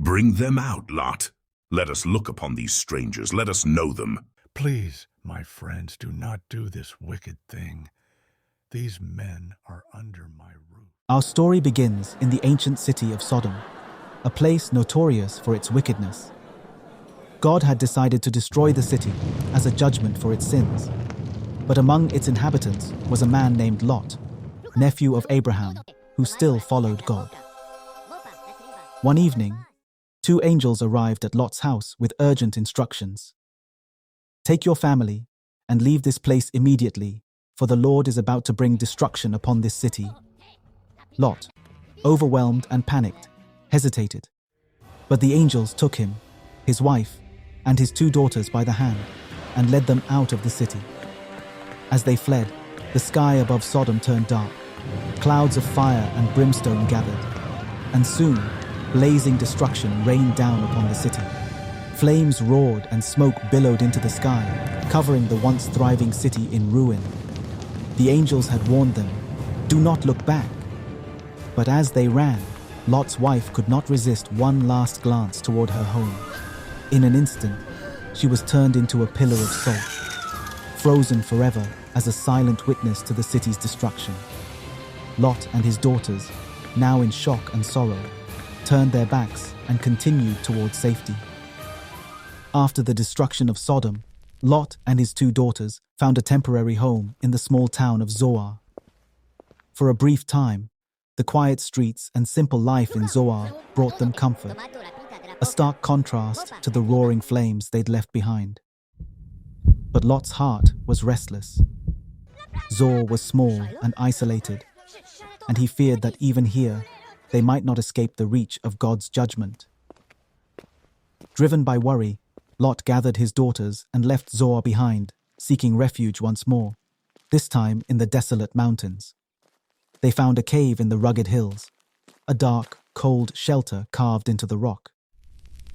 Bring them out, Lot. Let us look upon these strangers. Let us know them. Please, my friends, do not do this wicked thing. These men are under my roof. Our story begins in the ancient city of Sodom, a place notorious for its wickedness. God had decided to destroy the city as a judgment for its sins. But among its inhabitants was a man named Lot, nephew of Abraham, who still followed God. One evening, 2 angels arrived at Lot's house with urgent instructions. Take your family and leave this place immediately, for the Lord is about to bring destruction upon this city. Lot, overwhelmed and panicked, hesitated. But the angels took him, his wife, and his 2 daughters by the hand and led them out of the city. As they fled, the sky above Sodom turned dark. Clouds of fire and brimstone gathered, and soon, blazing destruction rained down upon the city. Flames roared and smoke billowed into the sky, covering the once thriving city in ruin. The angels had warned them, "Do not look back." But as they ran, Lot's wife could not resist one last glance toward her home. In an instant, she was turned into a pillar of salt, frozen forever as a silent witness to the city's destruction. Lot and his daughters, now in shock and sorrow, turned their backs and continued toward safety. After the destruction of Sodom, Lot and his 2 daughters found a temporary home in the small town of Zoar. For a brief time, the quiet streets and simple life in Zoar brought them comfort, a stark contrast to the roaring flames they'd left behind. But Lot's heart was restless. Zoar was small and isolated, and he feared that even here, they might not escape the reach of God's judgment. Driven by worry, Lot gathered his daughters and left Zoar behind, seeking refuge once more, this time in the desolate mountains. They found a cave in the rugged hills, a dark, cold shelter carved into the rock.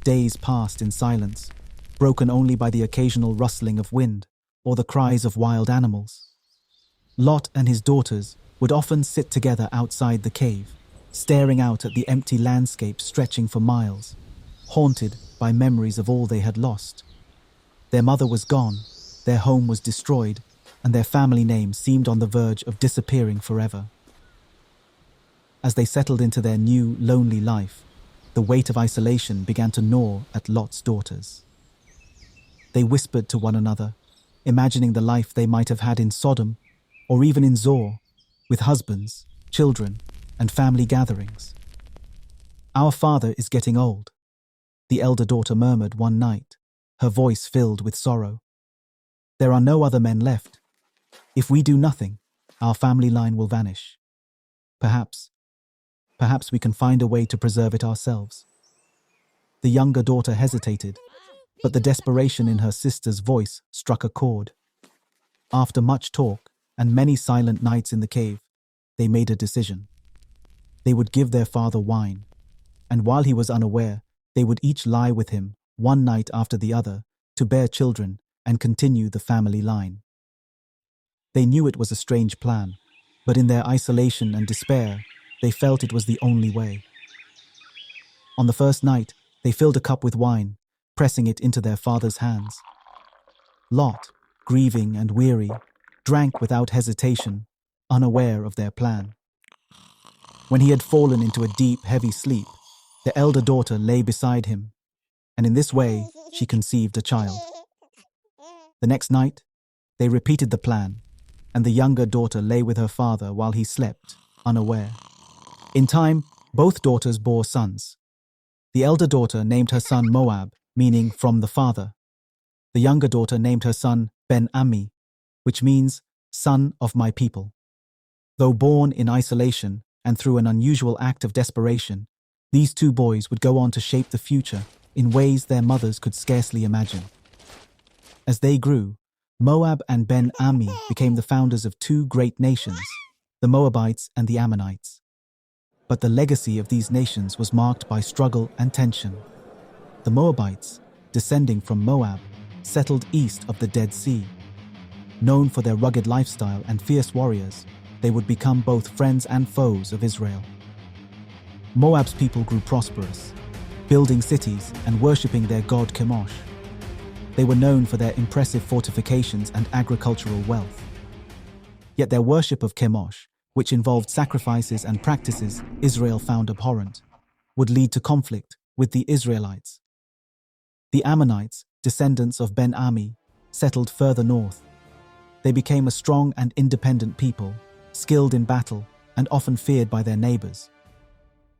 Days passed in silence, broken only by the occasional rustling of wind or the cries of wild animals. Lot and his daughters would often sit together outside the cave, staring out at the empty landscape stretching for miles, haunted by memories of all they had lost. Their mother was gone, their home was destroyed, and their family name seemed on the verge of disappearing forever. As they settled into their new, lonely life, the weight of isolation began to gnaw at Lot's daughters. They whispered to one another, imagining the life they might have had in Sodom, or even in Zoar, with husbands, children, and family gatherings. "Our father is getting old," the elder daughter murmured one night, her voice filled with sorrow. "There are no other men left. If we do nothing, our family line will vanish. Perhaps we can find a way to preserve it ourselves." The younger daughter hesitated, but the desperation in her sister's voice struck a chord. After much talk and many silent nights in the cave, they made a decision. They would give their father wine, and while he was unaware, they would each lie with him one night after the other to bear children and continue the family line. They knew it was a strange plan, but in their isolation and despair, they felt it was the only way. On the first night, they filled a cup with wine, pressing it into their father's hands. Lot, grieving and weary, drank without hesitation, unaware of their plan. When he had fallen into a deep, heavy sleep, the elder daughter lay beside him, and in this way she conceived a child. The next night, they repeated the plan, and the younger daughter lay with her father while he slept, unaware. In time, both daughters bore sons. The elder daughter named her son Moab, meaning from the father. The younger daughter named her son Ben-Ammi, which means son of my people. Though born in isolation and through an unusual act of desperation, these 2 boys would go on to shape the future in ways their mothers could scarcely imagine. As they grew, Moab and Ben-Ammi became the founders of 2 great nations, the Moabites and the Ammonites. But the legacy of these nations was marked by struggle and tension. The Moabites, descending from Moab, settled east of the Dead Sea. Known for their rugged lifestyle and fierce warriors, they would become both friends and foes of Israel. Moab's people grew prosperous. building cities and worshipping their god Chemosh. They were known for their impressive fortifications and agricultural wealth. Yet their worship of Chemosh, which involved sacrifices and practices Israel found abhorrent, would lead to conflict with the Israelites. The Ammonites, descendants of Ben-Ami, settled further north. They became a strong and independent people, skilled in battle and often feared by their neighbors.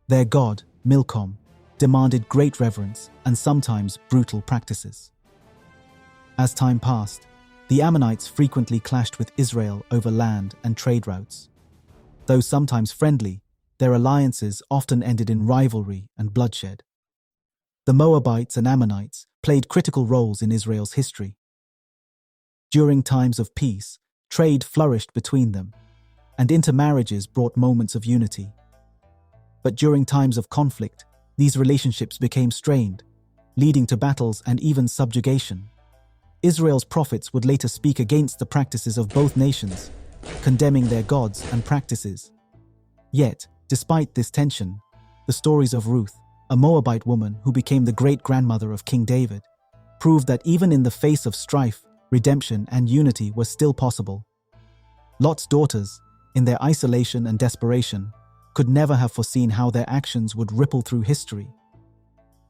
Their god, Milcom, demanded great reverence and sometimes brutal practices. As time passed, the Ammonites frequently clashed with Israel over land and trade routes. Though sometimes friendly, their alliances often ended in rivalry and bloodshed. The Moabites and Ammonites played critical roles in Israel's history. During times of peace, trade flourished between them, and intermarriages brought moments of unity. But during times of conflict, these relationships became strained, leading to battles and even subjugation. Israel's prophets would later speak against the practices of both nations, condemning their gods and practices. Yet, despite this tension, the stories of Ruth, a Moabite woman who became the great-grandmother of King David, proved that even in the face of strife, redemption and unity were still possible. Lot's daughters, in their isolation and desperation, could never have foreseen how their actions would ripple through history.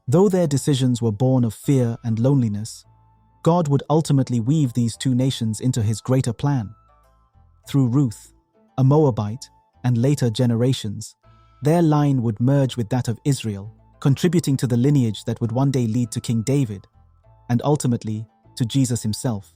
Though their decisions were born of fear and loneliness, God would ultimately weave these two nations into his greater plan. Through Ruth, a Moabite, and later generations, their line would merge with that of Israel, contributing to the lineage that would one day lead to King David, and ultimately to Jesus himself.